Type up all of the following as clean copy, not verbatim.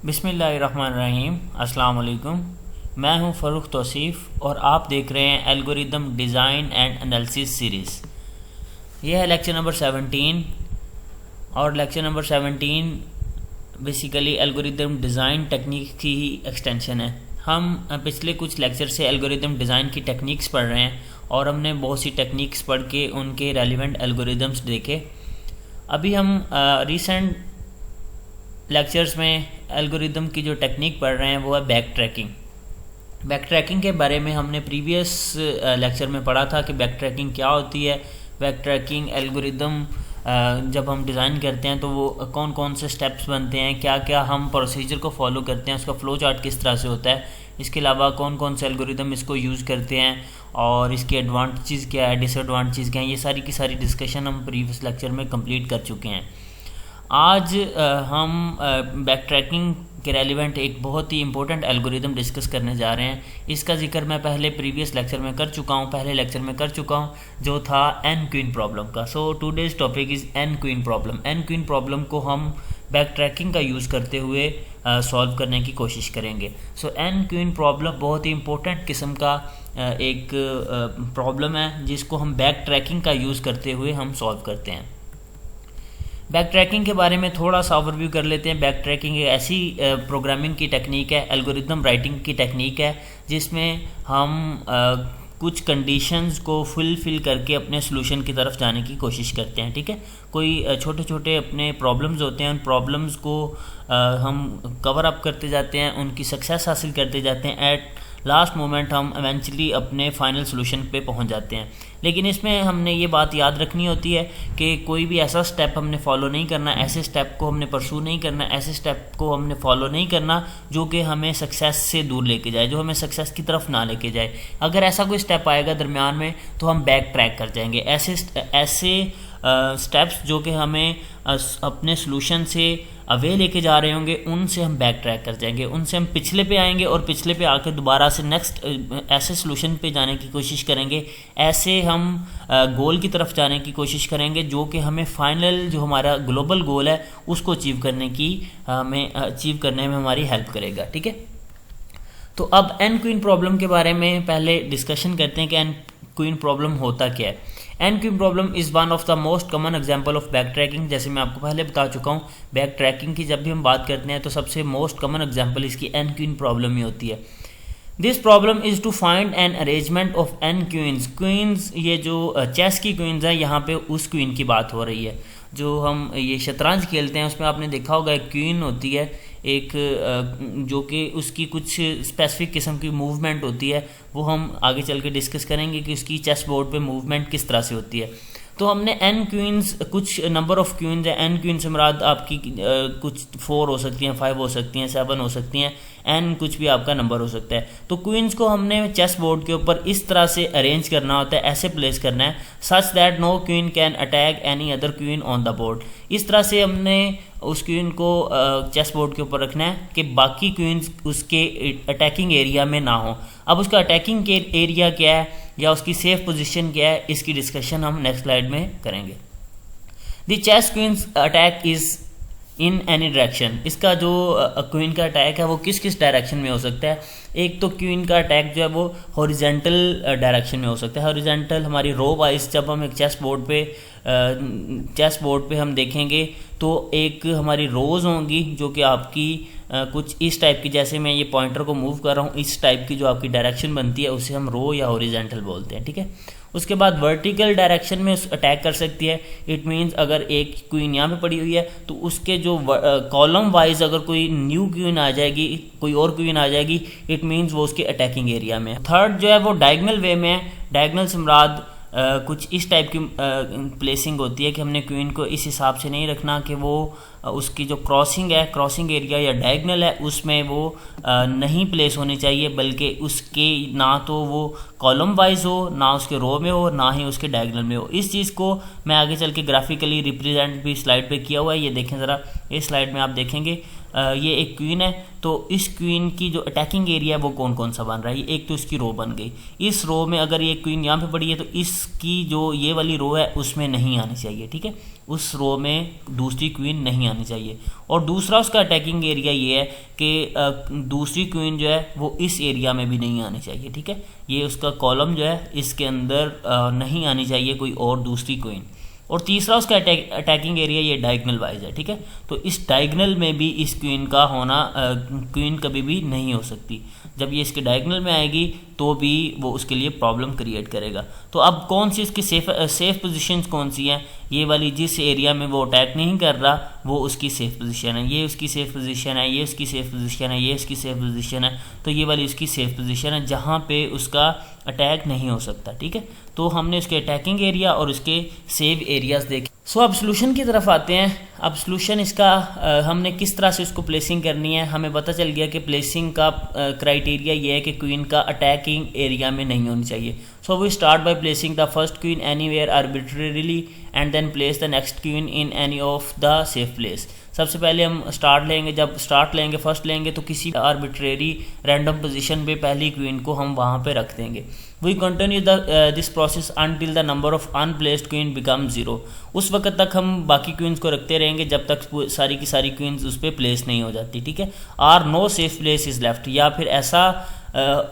बिस्मिल्लाहिर्रहमानिर्रहीम। अस्सलाम वालेकुम। मैं हूं फ़रूख तौसीफ़ और आप देख रहे हैं algorithm design and analysis series. यह है लेक्चर नंबर 17 और lecture number 17 basically algorithm design technique की ही एक्सटेंशन है। हम पिछले कुछ लेक्चर से एल्गोरिदम डिज़ाइन की टेक्निक्स पढ़ रहे हैं और हमने बहुत सी टेक्निक्स पढ़ के उनके रेलिवेंट एल्गोरिदम्स देखे। अभी हम रिसेंट लेक्चर्स में एल्गोरिदम की जो टेक्निक पढ़ रहे हैं वो है बैक ट्रैकिंग। बैक ट्रैकिंग के बारे में हमने प्रीवियस लेक्चर में पढ़ा था कि बैक ट्रैकिंग क्या होती है। बैक ट्रैकिंग एल्गोरिदम जब हम डिज़ाइन करते हैं तो वो कौन कौन से स्टेप्स बनते हैं, क्या क्या हम प्रोसीजर को फॉलो करते हैं, उसका फ़्लो चार्ट किस तरह से होता है, इसके अलावा कौन कौन से एल्गोरिदम इसको यूज़ करते हैं और इसकी एडवांटेजेस क्या है, डिसएडवांटेजेस क्या हैं, ये सारी की सारी डिस्कशन हम प्रीवियस लेक्चर में कंप्लीट कर चुके हैं। आज हम बैक ट्रैकिंग के रेलिवेंट एक बहुत ही इंपॉर्टेंट एल्गोरिदम डिस्कस करने जा रहे हैं। इसका जिक्र मैं पहले प्रीवियस लेक्चर में कर चुका हूँ, जो था एन क्वीन प्रॉब्लम का। So today's topic is N queen problem. N queen problem को हम बैक ट्रैकिंग का यूज़ करते हुए सॉल्व करने की कोशिश करेंगे। सो एन क्वीन प्रॉब्लम बहुत ही इंपॉर्टेंट किस्म का एक प्रॉब्लम है जिसको हम बैक ट्रैकिंग का यूज़ करते हुए हम सॉल्व करते हैं। बैक ट्रैकिंग के बारे में थोड़ा सा ओवरव्यू कर लेते हैं। बैक ट्रैकिंग एक ऐसी प्रोग्रामिंग की टेक्निक है, एल्गोरिदम राइटिंग की टेक्निक है, जिसमें हम कुछ कंडीशंस को फुलफिल करके अपने सोल्यूशन की तरफ जाने की कोशिश करते हैं। ठीक है, कोई छोटे छोटे अपने प्रॉब्लम्स होते हैं, उन प्रॉब्लम्स को हम कवर अप करते जाते हैं, उनकी सक्सेस हासिल करते जाते हैं। एट लास्ट मोमेंट हम इवेंचुअली अपने फाइनल सोल्यूशन पे पहुंच जाते हैं। लेकिन इसमें हमने ये बात याद रखनी होती है कि कोई भी ऐसा स्टेप हमने फॉलो नहीं करना, ऐसे स्टेप को हमने परसू नहीं करना, ऐसे स्टेप को हमने फॉलो नहीं करना जो कि हमें सक्सेस से दूर लेके जाए, जो हमें सक्सेस की तरफ ना लेके जाए। अगर ऐसा कोई स्टेप आएगा दरमियान में तो हम बैक ट्रैक कर जाएंगे। ऐसे स्टेप्स जो कि हमें अपने सोल्यूशन से अवे लेके जा रहे होंगे उनसे हम बैक ट्रैक कर जाएंगे, उनसे हम पिछले पे आएंगे और पिछले पे आके दोबारा से नेक्स्ट ऐसे सोल्यूशन पे जाने की कोशिश करेंगे। ऐसे हम गोल की तरफ जाने की कोशिश करेंगे जो कि हमें फाइनल जो हमारा ग्लोबल गोल है उसको अचीव करने में हमारी हेल्प करेगा। ठीक है, तो अब एन क्वीन प्रॉब्लम के बारे में पहले डिस्कशन करते हैं कि एन क्वीन प्रॉब्लम होता क्या है। N queen problem is one of the most common example of backtracking. जैसे मैं आपको पहले बता चुका हूँ, बैक ट्रैकिंग की जब भी हम बात करते हैं तो सबसे मोस्ट कॉमन एग्जांपल इसकी एन क्वीन प्रॉब्लम ही होती है। This problem is to find an arrangement of N queens. Queens ये जो चेस की क्वींस है, यहाँ पे उस क्वीन की बात हो रही है जो हम ये शतरंज खेलते हैं। उसमें आपने देखा होगा एक क्वीन होती है, एक जो कि उसकी कुछ स्पेसिफिक किस्म की मूवमेंट होती है। वो हम आगे चल के डिस्कस करेंगे कि उसकी चेस बोर्ड पे मूवमेंट किस तरह से होती है। तो हमने एन क्वींस, कुछ नंबर ऑफ क्वींस है। एन क्वीन से मुराद आपकी कुछ 4 हो सकती हैं, 5 हो सकती हैं, 7 हो सकती हैं, एन कुछ भी आपका नंबर हो सकता है। तो क्वींस को हमने चेस बोर्ड के ऊपर इस तरह से अरेंज करना होता है, ऐसे प्लेस करना है such that no queen can attack any other queen on the board. इस तरह से हमने उस क्वीन को चेस बोर्ड के ऊपर रखना है कि बाकी क्वींस उसके अटैकिंग एरिया में ना हो। अब उसका अटैकिंग एरिया क्या है या उसकी सेफ पोजीशन क्या है, इसकी डिस्कशन हम नेक्स्ट स्लाइड में करेंगे। The chess queens attack is in any direction. इसका जो क्वीन का अटैक है वो किस किस डायरेक्शन में हो सकता है। एक तो क्वीन का अटैक जो है वो हॉरिजेंटल डायरेक्शन में हो सकता है। हॉरिजेंटल हमारी रो वाइज जब हम एक चेस बोर्ड पे हम देखेंगे तो एक हमारी रोज़ होंगी जो कि आपकी कुछ इस टाइप की, जैसे मैं ये पॉइंटर को मूव कर रहा हूँ, इस टाइप की जो आपकी डायरेक्शन बनती है उसे हम रो या हॉरिजेंटल बोलते हैं। ठीक है, उसके बाद वर्टिकल डायरेक्शन में अटैक कर सकती है। इट मींस अगर एक क्वीन यहाँ पे पड़ी हुई है तो उसके जो कॉलम वाइज अगर कोई न्यू क्वीन आ जाएगी, कोई और क्वीन आ जाएगी, इट मींस वो उसके अटैकिंग एरिया में है। थर्ड जो है वो डायगोनल वे में है। डायगोनल से मुराद कुछ इस टाइप की प्लेसिंग होती है कि हमने क्वीन को इस हिसाब से नहीं रखना कि वो उसकी जो क्रॉसिंग है, क्रॉसिंग एरिया या डायगोनल है उसमें वो नहीं प्लेस होनी चाहिए, बल्कि उसके ना तो वो कॉलम वाइज हो, ना उसके रो में हो, ना ही उसके डायगोनल में हो। इस चीज़ को मैं आगे चल के ग्राफिकली रिप्रेजेंट भी स्लाइड पे किया हुआ है, ये देखें ज़रा। इस स्लाइड में आप देखेंगे ये एक क्वीन है, तो इस क्वीन की जो अटैकिंग एरिया है वो कौन कौन सा बन रहा है। एक तो इसकी रो बन गई, इस रो में अगर ये क्वीन यहाँ पे पड़ी है तो इसकी जो ये वाली रो है उसमें नहीं आनी चाहिए, ठीक है, उस रो में दूसरी क्वीन नहीं आनी चाहिए। और दूसरा उसका अटैकिंग एरिया ये है कि दूसरी क्वीन जो है वो इस एरिया में भी नहीं आनी चाहिए, ठीक है, ये उसका कॉलम जो है इसके अंदर नहीं आनी चाहिए कोई और दूसरी क्वीन। और तीसरा उसका अटैकिंग एरिया ये डायगनल वाइज है, ठीक है, तो इस डायगनल में भी इस क्वीन का होना, क्वीन कभी भी नहीं हो सकती। जब ये इसके डायगनल में आएगी तो भी वो उसके लिए प्रॉब्लम क्रिएट करेगा। तो अब कौन सी इसकी सेफ पोजीशंस कौन सी हैं, ये वाली जिस एरिया में वो अटैक नहीं कर रहा वो उसकी सेफ पोजीशन है, ये उसकी सेफ पोजीशन है, ये उसकी सेफ पोजीशन है, ये उसकी सेफ पोजीशन है, तो ये वाली उसकी सेफ पोजीशन है जहाँ पे उसका अटैक नहीं हो सकता, ठीक है। तो हमने उसके अटैकिंग एरिया और उसके सेव एरियाज देखे। सो अब सोल्यूशन की तरफ आते हैं। अब सोल्यूशन इसका हमने किस तरह से उसको प्लेसिंग करनी है। हमें पता चल गया कि प्लेसिंग का क्राइटेरिया ये है कि क्वीन का अटैकिंग एरिया में नहीं होनी चाहिए। So we start by placing the first queen anywhere arbitrarily and then place the next queen in any of the safe place. सबसे पहले हम स्टार्ट लेंगे, जब स्टार्ट लेंगे फर्स्ट लेंगे तो किसी आर्बिट्रेरी रैंडम पोजीशन पे पहली क्वीन को हम वहाँ पे रख देंगे। We continue this process until the number of unplaced queen become 0। उस वक्त तक हम बाकी क्वींस को रखते रहेंगे जब तक सारी की सारी क्वींस उस पर प्लेस नहीं हो जाती, ठीक है। Or no safe place is left, या फिर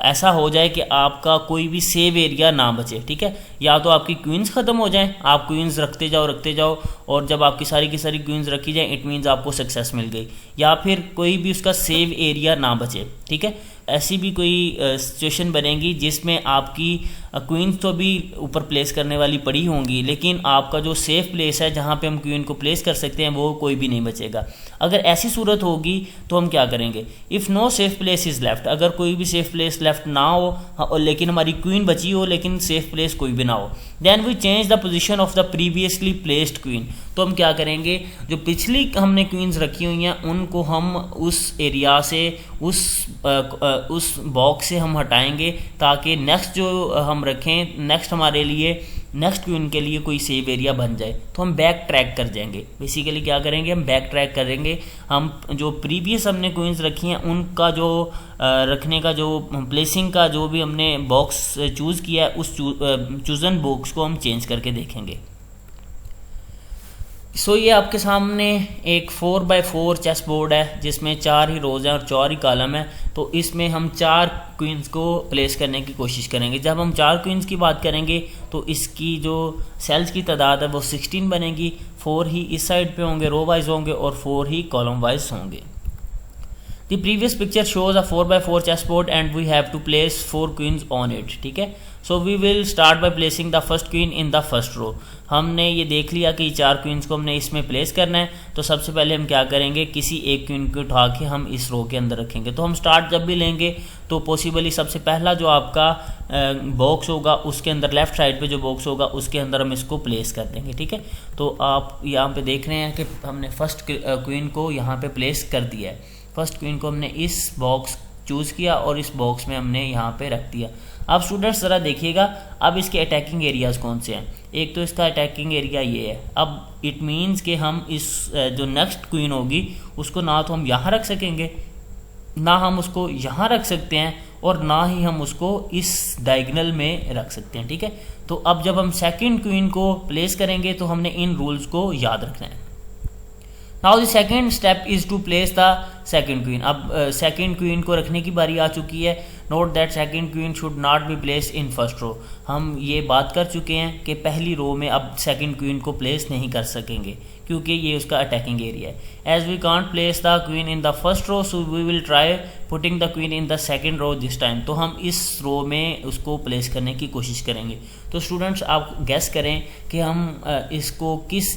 ऐसा हो जाए कि आपका कोई भी सेव एरिया ना बचे, ठीक है, या तो आपकी क्वींस ख़त्म हो जाएं, आप क्वींस रखते जाओ और जब आपकी सारी की सारी क्वींस रखी जाए इट मीन्स आपको सक्सेस मिल गई, या फिर कोई भी उसका सेव एरिया ना बचे, ठीक है। ऐसी भी कोई सिचुएशन बनेगी जिसमें आपकी क्वींस तो भी ऊपर प्लेस करने वाली पड़ी होंगी, लेकिन आपका जो सेफ प्लेस है जहाँ पे हम क्वीन को प्लेस कर सकते हैं वो कोई भी नहीं बचेगा। अगर ऐसी सूरत होगी तो हम क्या करेंगे, if no safe place is left, अगर कोई भी सेफ प्लेस लेफ्ट ना हो लेकिन हमारी क्वीन बची हो लेकिन सेफ प्लेस कोई भी ना हो, then we change the position of the previously placed queen. तो हम क्या करेंगे, जो पिछली हमने क्वींस रखी हुई हैं उनको हम उस एरिया से उस बॉक्स से हम हटाएंगे ताकि नेक्स्ट जो हम रखें नेक्स्ट हमारे लिए नेक्स्ट क्वीन के लिए कोई सेव एरिया बन जाए। तो हम बैक ट्रैक कर जाएंगे, बेसिकली क्या करेंगे, हम बैक ट्रैक करेंगे। हम जो प्रीवियस हमने क्वींस रखी हैं उनका जो रखने का जो प्लेसिंग का जो भी हमने बॉक्स चूज़ किया है उस चूजन बॉक्स को हम चेंज करके देखेंगे। सो ये आपके सामने एक 4x4 चेस बोर्ड है जिसमें 4 ही रोज़ हैं और 4 ही कॉलम है। तो इसमें हम 4 क्वींस को प्लेस करने की कोशिश करेंगे। जब हम 4 क्वींस की बात करेंगे तो इसकी जो सेल्स की तादाद है वो 16 बनेगी। 4 ही इस साइड पे होंगे, रो वाइज होंगे, और 4 ही कॉलम वाइज होंगे। The previous picture shows a 4x4 chessboard and we have to place 4 queens on it, ठीक है। So we will start by placing the first queen in the first row। हमने ये देख लिया कि 4 क्वींस को हमने इसमें प्लेस करना है, तो सबसे पहले हम क्या करेंगे, किसी एक क्वीन को उठा के हम इस रो के अंदर रखेंगे। तो हम स्टार्ट जब भी लेंगे तो पॉसिबली सबसे पहला जो आपका बॉक्स होगा उसके अंदर लेफ्ट साइड पे जो बॉक्स होगा उसके अंदर हम इसको प्लेस कर देंगे, ठीक है। तो आप यहाँ पे देख रहे हैं कि हमने फर्स्ट क्वीन को यहाँ पे प्लेस कर दिया है। फर्स्ट क्वीन को हमने इस बॉक्स चूज़ किया और इस बॉक्स में हमने यहाँ पे रख दिया। अब स्टूडेंट्स ज़रा देखिएगा, अब इसके अटैकिंग एरियाज़ कौन से हैं। एक तो इसका अटैकिंग एरिया ये है। अब इट मीन्स कि हम इस जो नेक्स्ट क्वीन होगी उसको ना तो हम यहाँ रख सकेंगे, ना हम उसको यहाँ रख सकते हैं, और ना ही हम उसको इस डायगनल में रख सकते हैं, ठीक है। तो अब जब हम सेकेंड क्वीन को प्लेस करेंगे तो हमने इन रूल्स को याद रखना है। Now the second step is to place the second queen. अब सेकेंड क्वीन को रखने की बारी आ चुकी है। Note that second queen should not be place in first row. हम ये बात कर चुके हैं कि पहली रो में अब सेकेंड क्वीन को प्लेस नहीं कर सकेंगे क्योंकि ये उसका अटैकिंग एरिया है। As we can't place the queen in the first row so we will try putting the queen in the second row this time. तो हम इस रो में उसको प्लेस करने की कोशिश करेंगे। तो स्टूडेंट्स आप गैस करें कि हम इसको किस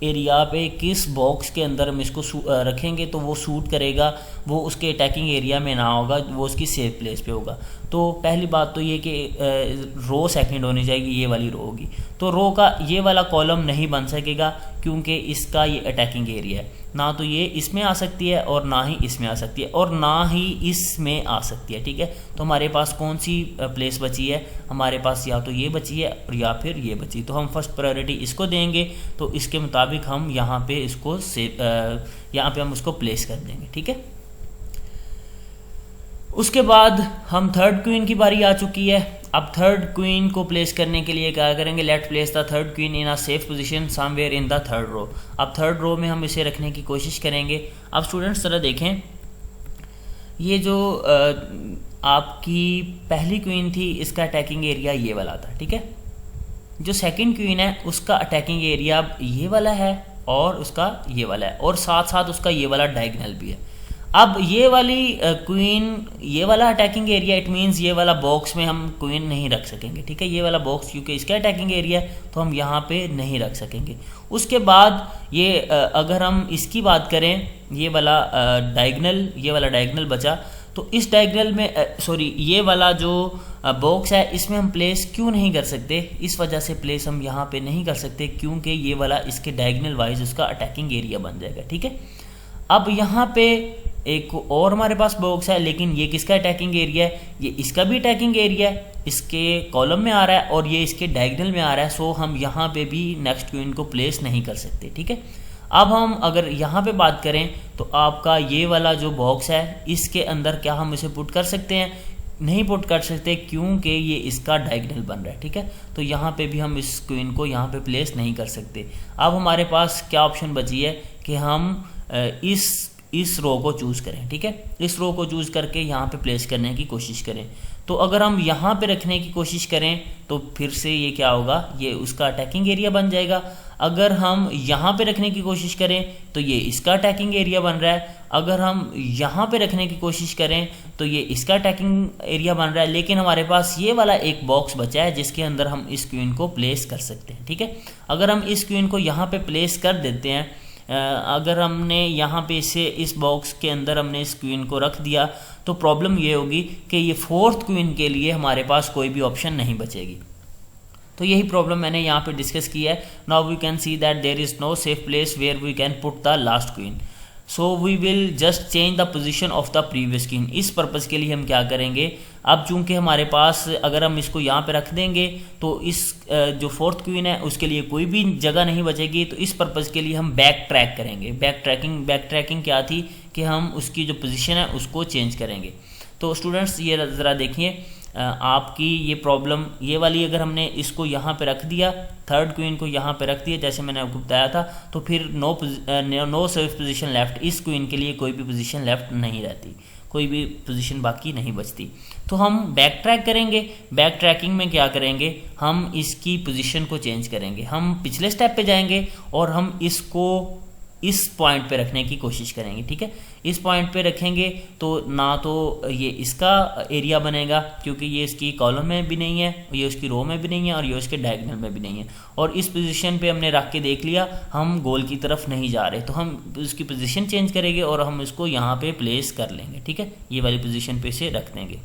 एरिया पे किस बॉक्स के अंदर हम इसको रखेंगे तो वो सूट करेगा, वो उसके अटैकिंग एरिया में ना होगा, वो उसकी सेफ प्लेस पे होगा। तो पहली बात तो ये कि रो सेकंड होनी चाहिए, ये वाली रो होगी। तो रो का ये वाला कॉलम नहीं बन सकेगा क्योंकि इसका ये अटैकिंग एरिया है। ना तो ये इसमें आ सकती है और ना ही इसमें आ सकती है और ना ही इसमें आ सकती है, ठीक है। तो हमारे पास कौन सी प्लेस बची है, हमारे पास या तो ये बची है और या फिर ये बची। तो हम फर्स्ट प्रायोरिटी इसको देंगे। तो इसके मुताबिक हम यहाँ पे इसको यहाँ पे हम उसको प्लेस कर देंगे, ठीक है। उसके बाद हम थर्ड क्वीन की बारी आ चुकी है। अब थर्ड क्वीन को प्लेस करने के लिए क्या करेंगे, let place the third queen in a safe position somewhere in the third row. अब थर्ड रो में हम इसे रखने की कोशिश करेंगे। अब स्टूडेंट्स जरा देखें, ये जो आपकी पहली क्वीन थी इसका अटैकिंग एरिया ये वाला था, ठीक है। जो सेकंड क्वीन है उसका अटैकिंग एरिया ये वाला है और उसका ये वाला है, और साथ साथ उसका ये वाला डायगोनल भी है। अब ये वाली क्वीन, ये वाला अटैकिंग एरिया, इट मीन्स ये वाला बॉक्स में हम क्वीन नहीं रख सकेंगे, ठीक है। ये वाला बॉक्स क्योंकि इसका अटैकिंग एरिया है तो हम यहाँ पे नहीं रख सकेंगे। उसके बाद ये अगर हम इसकी बात करें, ये वाला डायगोनल, ये वाला डायगोनल बचा, तो इस डायगोनल में सॉरी ये वाला जो बॉक्स है इसमें हम प्लेस क्यों नहीं कर सकते, इस वजह से प्लेस हम यहाँ पे नहीं कर सकते क्योंकि ये वाला इसके डायगोनल वाइज उसका अटैकिंग एरिया बन जाएगा, ठीक है। अब यहाँ पे एक और हमारे पास बॉक्स है, लेकिन ये किसका अटैकिंग एरिया है, ये इसका भी अटैकिंग एरिया है, इसके कॉलम में आ रहा है और ये इसके डायगोनल में आ रहा है। सो हम यहाँ पे भी नेक्स्ट क्वीन को प्लेस नहीं कर सकते, ठीक है। अब हम अगर यहाँ पे बात करें तो आपका ये वाला जो बॉक्स है इसके अंदर क्या हम इसे पुट कर सकते हैं, नहीं पुट कर सकते क्योंकि ये इसका डायगोनल बन रहा है, ठीक है। तो यहाँ पे भी हम इस क्वीन को यहाँ पे प्लेस नहीं कर सकते। अब हमारे पास क्या ऑप्शन बची है कि हम इस रो को चूज़ करें, ठीक है। इस रो को चूज़ करके यहाँ पे प्लेस करने की कोशिश करें। तो अगर हम यहाँ पे रखने की कोशिश करें तो फिर से ये क्या होगा, ये उसका अटैकिंग एरिया बन जाएगा। अगर हम यहाँ पे रखने की कोशिश करें तो ये इसका अटैकिंग एरिया बन रहा है। अगर हम यहाँ पे रखने की कोशिश करें तो ये इसका अटैकिंग एरिया बन रहा है। लेकिन हमारे पास ये वाला एक बॉक्स बचा है जिसके अंदर हम इस क्वीन को प्लेस कर सकते हैं, ठीक है। अगर हम इस क्वीन को यहाँ पे प्लेस कर देते हैं, अगर हमने यहाँ पे इसे इस बॉक्स के अंदर हमने इस क्वीन को रख दिया तो प्रॉब्लम ये होगी कि ये फोर्थ क्वीन के लिए हमारे पास कोई भी ऑप्शन नहीं बचेगी। तो यही प्रॉब्लम मैंने यहाँ पे डिस्कस किया है। Now we can see that there is no safe place where we can put the last queen, so we will just change the position of the previous queen. इस पर्पज़ के लिए हम क्या करेंगे, अब चूंकि हमारे पास अगर हम इसको यहाँ पे रख देंगे तो इस जो फोर्थ क्वीन है उसके लिए कोई भी जगह नहीं बचेगी। तो इस पर्पज़ के लिए हम बैक ट्रैक करेंगे। बैक ट्रैकिंग क्या थी कि हम उसकी जो पोजीशन है उसको चेंज करेंगे। तो स्टूडेंट्स ये ज़रा देखिए, आपकी ये प्रॉब्लम ये वाली, अगर हमने इसको यहाँ पे रख दिया, थर्ड क्वीन को यहाँ पे रख दिया जैसे मैंने आपको बताया था, तो फिर नो सेफ पोजीशन लेफ्ट, इस क्वीन के लिए कोई भी पोजीशन लेफ्ट नहीं रहती, कोई भी पोजीशन बाकी नहीं बचती। तो हम बैक ट्रैक करेंगे। बैक ट्रैकिंग में क्या करेंगे, हम इसकी पोजीशन को चेंज करेंगे। हम पिछले स्टेप पे जाएंगे और हम इसको इस पॉइंट पे रखने की कोशिश करेंगे, ठीक है। इस पॉइंट पे रखेंगे तो ना तो ये इसका एरिया बनेगा क्योंकि ये इसकी कॉलम में भी नहीं है, ये उसकी रो में भी नहीं है और ये उसके डायगोनल में भी नहीं है। और इस पोजीशन पे हमने रख के देख लिया, हम गोल की तरफ नहीं जा रहे, तो हम उसकी पोजीशन चेंज करेंगे और हम इसको यहाँ पे प्लेस कर लेंगे, ठीक है। ये वाली पोजीशन पे इसे रख देंगे।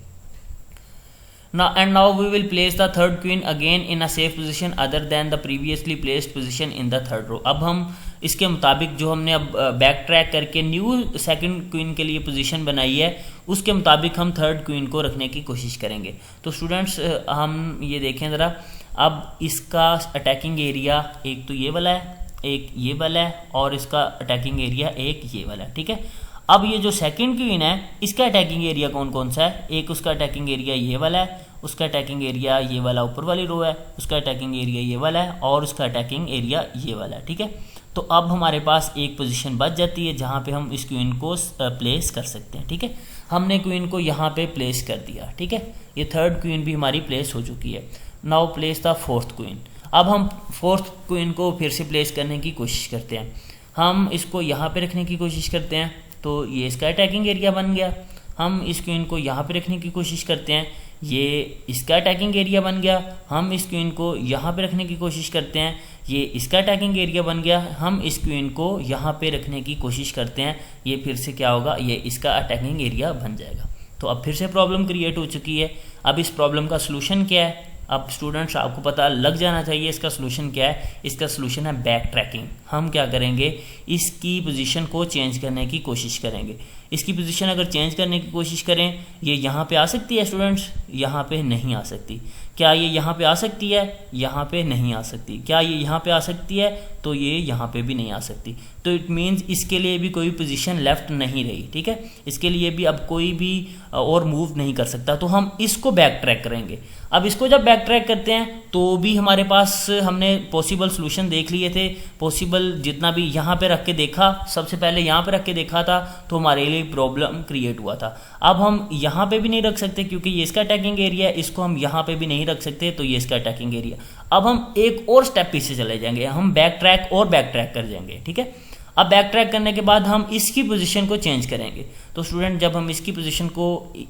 Now we will place the third queen again in a safe position other than the previously placed position in the third row। अब हम इसके मुताबिक जो हमने अब बैक ट्रैक करके न्यू सेकंड क्वीन के लिए पोजीशन बनाई है उसके मुताबिक हम थर्ड क्वीन को रखने की कोशिश करेंगे। तो स्टूडेंट्स हम ये देखें ज़रा, अब इसका अटैकिंग एरिया एक तो ये वाला है, एक ये वाला है और इसका अटैकिंग एरिया एक ये वाला है, ठीक है। अब ये जो सेकंड क्वीन है इसका अटैकिंग एरिया कौन कौन सा है, एक उसका अटैकिंग एरिया ये वाला है, उसका अटैकिंग एरिया ये वाला ऊपर वाली रो है, उसका अटैकिंग एरिया ये वाला है और उसका अटैकिंग एरिया ये वाला है, ठीक है। तो अब हमारे पास एक पोजीशन बच जाती है जहाँ पे हम इस क्वीन को प्लेस कर सकते हैं, ठीक है। हमने क्वीन को यहाँ पे प्लेस कर दिया, ठीक है। ये थर्ड क्वीन भी हमारी प्लेस हो चुकी है। Now place the fourth queen. अब हम फोर्थ क्वीन को फिर से प्लेस करने की कोशिश करते हैं। हम इसको यहाँ पे रखने की कोशिश करते हैं तो ये इसका अटैकिंग एरिया बन गया। हम इस क्वीन को यहाँ पे रखने की कोशिश करते हैं, ये इसका अटैकिंग एरिया बन गया। हम इस क्वीन को यहाँ पे रखने की कोशिश करते हैं, ये इसका अटैकिंग एरिया बन गया। हम इस क्वीन को यहाँ पे रखने की कोशिश करते हैं, ये फिर से क्या होगा, ये इसका अटैकिंग एरिया बन जाएगा। तो अब फिर से प्रॉब्लम क्रिएट हो चुकी है। अब इस प्रॉब्लम का सलूशन क्या है, अब स्टूडेंट्स आपको पता लग जाना चाहिए इसका सलूशन क्या है। इसका सलूशन है बैक ट्रैकिंग। हम क्या करेंगे, इसकी पोजीशन को चेंज करने की कोशिश करेंगे। इसकी पोजीशन अगर चेंज करने की कोशिश करें, ये यहाँ पे आ सकती है स्टूडेंट्स, यहाँ पे नहीं आ सकती। क्या ये यहाँ पे आ सकती है? यहाँ पे नहीं आ सकती। क्या ये यहाँ पे आ सकती है? तो ये यहाँ पे भी नहीं आ सकती। तो इट मीन्स इसके लिए भी कोई पोजीशन लेफ्ट नहीं रही, ठीक है। इसके लिए भी अब कोई भी और मूव नहीं कर सकता, तो हम इसको बैक ट्रैक करेंगे। अब इसको जब बैक ट्रैक करते हैं तो भी हमारे पास हमने पॉसिबल सोल्यूशन देख लिए थे, पॉसिबल जितना भी यहाँ पे रख के देखा, सबसे पहले यहाँ पे रख के देखा था तो हमारे लिए प्रॉब्लम क्रिएट हुआ था। अब हम यहाँ पे भी नहीं रख सकते क्योंकि ये इसका अटैकिंग एरिया है, इसको हम यहाँ पे भी नहीं रख सकते तो ये इसका अटैकिंग एरिया। अब हम एक और स्टेप पीछे चले जाएंगे, हम बैक ट्रैक कर जाएंगे, ठीक है। अब बैक ट्रैक करने के बाद हम इसकी पोजीशन को चेंज करेंगे। तो स्टूडेंट जब हम इसकी पोजीशन को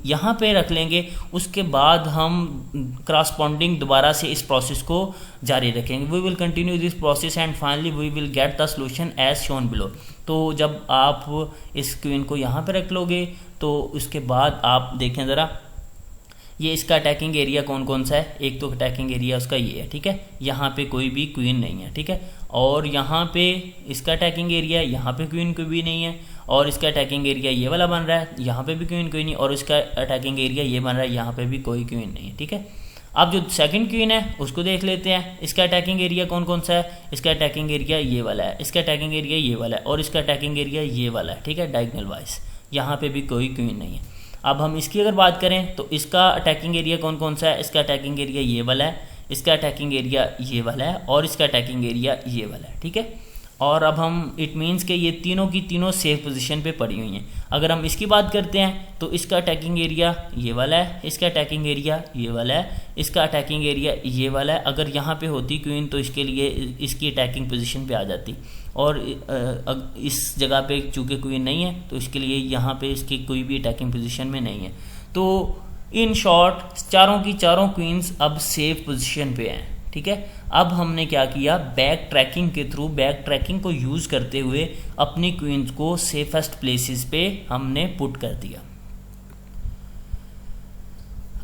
यहाँ पे रख लेंगे, उसके बाद हम करस्पॉन्डिंग दोबारा से इस प्रोसेस को जारी रखेंगे। We will continue this process and finally we will get the solution as shown below. तो जब आप इस क्वीन को यहाँ पे रख लोगे तो उसके बाद आप देखें ज़रा, ये इसका अटैकिंग एरिया कौन कौन सा है। एक तो अटैकिंग एरिया उसका ये है, ठीक है, यहाँ पे कोई भी क्वीन नहीं है, ठीक है। और यहाँ पे इसका अटैकिंग एरिया, यहाँ पे क्वीन कोई भी नहीं है। और इसका अटैकिंग एरिया ये वाला बन रहा है, यहाँ पे भी क्वीन कोई नहीं। और इसका अटैकिंग एरिया ये बन रहा है, यहाँ पे भी कोई क्वीन नहीं है, ठीक है। अब जो सेकंड क्वीन है उसको देख लेते हैं। इसका अटैकिंग एरिया कौन कौन सा है। इसका अटैकिंग एरिया ये वाला है, इसका अटैकिंग एरिया ये वाला है और इसका अटैकिंग एरिया ये वाला है, ठीक है, डायगोनल वाइज। यहाँ पे भी कोई क्वीन नहीं है। अब हम इसकी अगर बात करें तो इसका अटैकिंग एरिया कौन कौन सा है। इसका अटैकिंग एरिया ये वाला है, इसका अटैकिंग एरिया ये वाला है और इसका अटैकिंग एरिया ये वाला है, ठीक है। और अब हम इट मीन्स के ये तीनों की तीनों सेफ पोजीशन पे पड़ी हुई हैं। अगर हम इसकी बात करते हैं तो इसका अटैकिंग एरिया ये वाला है, इसका अटैकिंग एरिया ये वाला है, इसका अटैकिंग एरिया ये वाला है। अगर यहाँ पे होती क्वीन तो इसके लिए इसकी अटैकिंग पोजीशन पे आ जाती, और इस जगह पे चूँकि क्वीन नहीं है तो इसके लिए यहाँ पे इसकी कोई भी अटैकिंग पोजीशन में नहीं है। तो इन शॉर्ट चारों की चारों क्वींस अब सेफ पोजीशन पे हैं, ठीक है। अब हमने क्या किया, बैक ट्रैकिंग के थ्रू, बैक ट्रैकिंग को यूज़ करते हुए अपनी क्वींस को सेफेस्ट प्लेसेस पे हमने पुट कर दिया।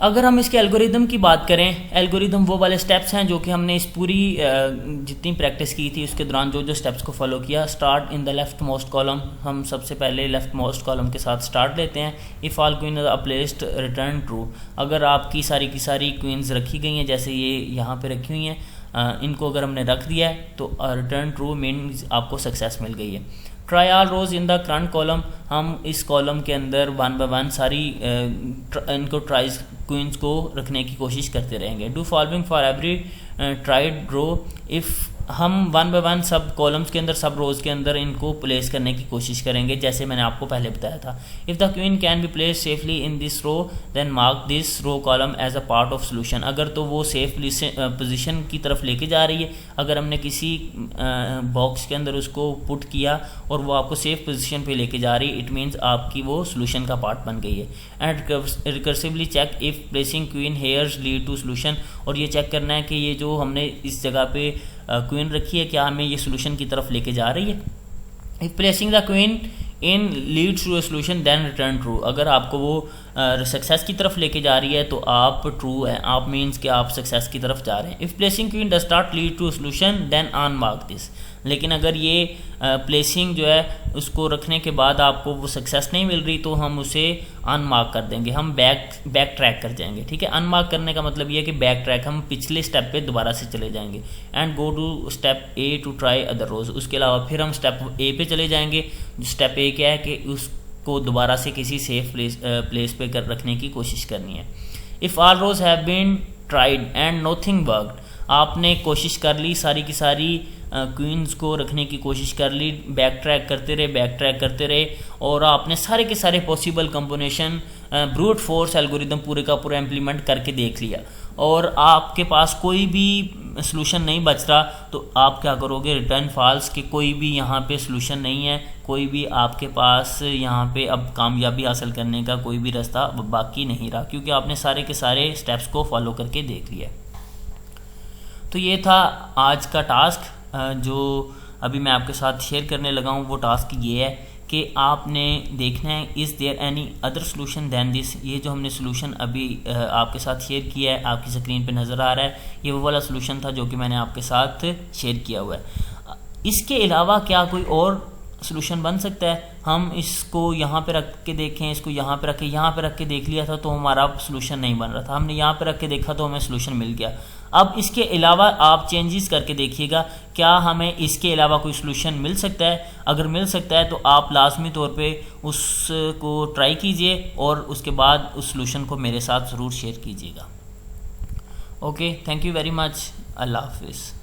अगर हम इसके एल्गोरिदम की बात करें, एल्गोरिदम वो वाले स्टेप्स हैं जो कि हमने इस पूरी जितनी प्रैक्टिस की थी उसके दौरान जो जो स्टेप्स को फॉलो किया। Start in the left most column, हम सबसे पहले लेफ्ट मोस्ट कॉलम के साथ स्टार्ट लेते हैं। If all queen are placed return true. अगर आपकी सारी की सारी क्वींस रखी गई हैं जैसे ये यहाँ पे रखी हुई हैं, इनको अगर हमने रख दिया है तो रिटर्न ट्रू मीन्स आपको सक्सेस मिल गई है। Try all rows in the current column, हम इस कॉलम के अंदर वन बाय वन सारी इनको ट्राइज क्वींस को रखने की कोशिश करते रहेंगे। Do following for every tried row. If हम वन बाय वन सब कॉलम्स के अंदर, सब रोज़ के अंदर इनको प्लेस करने की कोशिश करेंगे जैसे मैंने आपको पहले बताया था। If the queen can be place safely in this row then mark this row column as a part of solution. अगर तो वो सेफ पोजीशन की तरफ लेके जा रही है, अगर हमने किसी बॉक्स के अंदर उसको पुट किया और वो आपको सेफ पोजीशन पे लेके जा रही है, इट मीन्स आपकी वो सोल्यूशन का पार्ट बन गई है। And recursively check if placing queen here's lead to solution. और ये चेक करना है कि ये जो हमने इस जगह पे क्वीन रखी है क्या हमें ये सोल्यूशन की तरफ लेके जा रही है। If placing the queen in leads to a solution then return true. अगर आपको वो सक्सेस की तरफ लेके जा रही है तो आप ट्रू है, आप मीन्स कि आप सक्सेस की तरफ जा रहे हैं। If placing queen does not lead to solution then unmark this. लेकिन अगर ये प्लेसिंग जो है उसको रखने के बाद आपको वो सक्सेस नहीं मिल रही तो हम उसे अनमार्क कर देंगे, हम बैक ट्रैक कर जाएंगे, ठीक है। अनमार्क करने का मतलब ये है कि बैक ट्रैक, हम पिछले स्टेप पे दोबारा से चले जाएंगे। And go to step A to try other rows. उसके अलावा फिर हम स्टेप ए पे चले जाएंगे। स्टेप ए क्या है कि उसको दोबारा से किसी सेफ प्लेस पे रखने की कोशिश करनी है। If all rows have been tried and nothing worked, आपने कोशिश कर ली, सारी की सारी क्वींस को रखने की कोशिश कर ली, बैक ट्रैक करते रहे और आपने सारे के सारे possible combination brute force algorithm पूरे का पूरा इम्प्लीमेंट करके देख लिया और आपके पास कोई भी सोल्यूशन नहीं बच रहा, तो आप क्या करोगे, रिटर्न फॉल्स कि कोई भी यहाँ पे सोल्यूशन नहीं है, कोई भी आपके पास यहाँ पे अब कामयाबी हासिल करने का कोई भी रास्ता बाकी नहीं रहा, क्योंकि आपने सारे के सारे स्टेप्स को फॉलो करके देख लिया। तो ये था आज का टास्क जो अभी मैं आपके साथ शेयर करने लगा हूँ। वो टास्क ये है कि आपने देखना है is there any other solution than this. ये जो हमने सोल्यूशन अभी आपके साथ शेयर किया है, आपकी स्क्रीन पे नज़र आ रहा है, ये वो वाला सोल्यूशन था जो कि मैंने आपके साथ शेयर किया हुआ है। इसके अलावा क्या कोई और सलूशन बन सकता है। हम इसको यहाँ पे रख के देखें, इसको यहाँ पे रख के, यहाँ पे रख के देख लिया था तो हमारा सलूशन नहीं बन रहा था, हमने यहाँ पे रख के देखा तो हमें सलूशन मिल गया। अब इसके अलावा आप चेंजेस करके देखिएगा, क्या हमें इसके अलावा कोई सलूशन मिल सकता है। अगर मिल सकता है तो आप लाजमी तौर पे उसको ट्राई कीजिए और उसके बाद उस सलूशन को मेरे साथ ज़रूर शेयर कीजिएगा। Okay, thank you very much. अल्लाह हाफिज़।